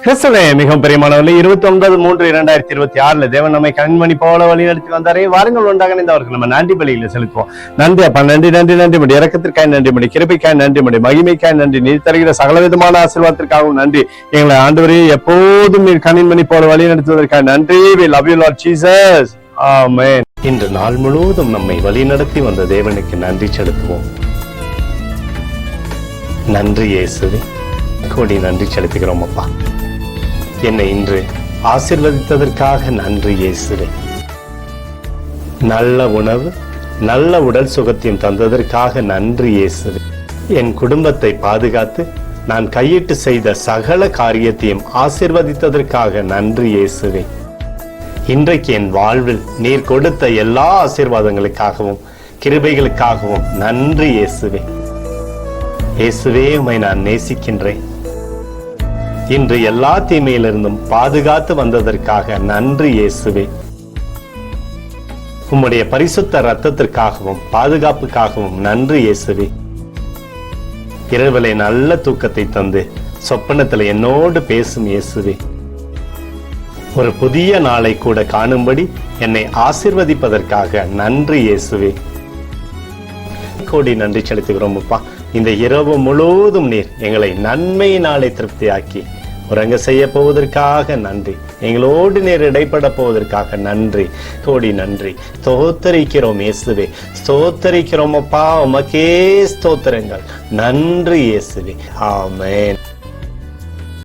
கிறிஸ்துவே மிகவும் பிரியமானவர்களே, 29/3/2026 தேவன் நம்மை கண்மணி போல வழி நடத்தி வந்தாரே. வாருங்கள் ஒன்றாக அவருக்கு நம்ம நன்றி பலியில செலுத்துவோம். நன்றி அப்பா, நன்றி நன்றி நன்றி மடி, இறக்கத்திற்காய் நன்றி மடி, கிருபைக்காய் நன்றி மடி, மகிமைக்காய் நன்றி, நீர் தருகிற சகல விதமான ஆசீர்வாதத்திற்காகவும் நன்றி. எங்களை ஆண்டவரே எப்போதும் நீர் கண்மணி போல வழி நடத்துவதற்காக நன்றி. We love you Lord Jesus. Amen. இன்று நாள் முழுவதும் நம்மை வழி நடத்தி வந்த தேவனுக்கு நன்றி செலுத்துவோம். நன்றி இயேசுவே, கோடி நன்றி செலுத்துகிறோம் அப்பா. என்னை இன்று ஆசீர்வதித்ததற்காக நன்றி இயேசுவே. நல்ல உணவு, நல்ல உடல் சுகத்தையும் தந்ததற்காக நன்றி இயேசுவே. என் குடும்பத்தை பாதுகாத்து நான் கையிட்டு செய்த சகல காரியத்தையும் ஆசீர்வதித்ததற்காக நன்றி இயேசுவே. இன்றைக்கு என் வாழ்வில் நீர் கொடுத்த எல்லா ஆசீர்வாதங்களுக்காகவும் கிருபைகளுக்காகவும் நன்றி இயேசுவே. இயேசுவே, உம்மை நான் நேசிக்கின்றேன். இன்று எல்லா தீமையிலிருந்தும் பாதுகாத்து வந்ததற்காக நன்றி இயேசுவே. உம்முடைய பரிசுத்த இரத்தத்திற்காகவும் பாதுகாப்புக்காகவும் நன்றி இயேசுவே. இரவிலே நல்ல தூக்கத்தை தந்து சொப்பனத்தில் என்னோடு பேசும் இயேசுவே. ஒரு புதிய நாளை கூட காணும்படி என்னை ஆசீர்வதிப்பதற்காக நன்றி இயேசுவே. கோடி நன்றி செலுத்துகிறோம் அப்பா. இந்த இரவு முழுவதும் நீர் எங்களை நன்மையினாலே திருப்தியாக்கி உறங்க செய்ய போவதற்காக நன்றி. எங்களோடு நீர் இடைப்பட போவதற்காக நன்றி. கோடி நன்றி. ஸ்தோத்தரிக்கிறோம் இயேசுவே, ஸ்தோத்தரிக்கிறோம் அப்பா. உமக்கே ஸ்தோத்திரங்கள். நன்றி இயேசுவே. ஆமென்.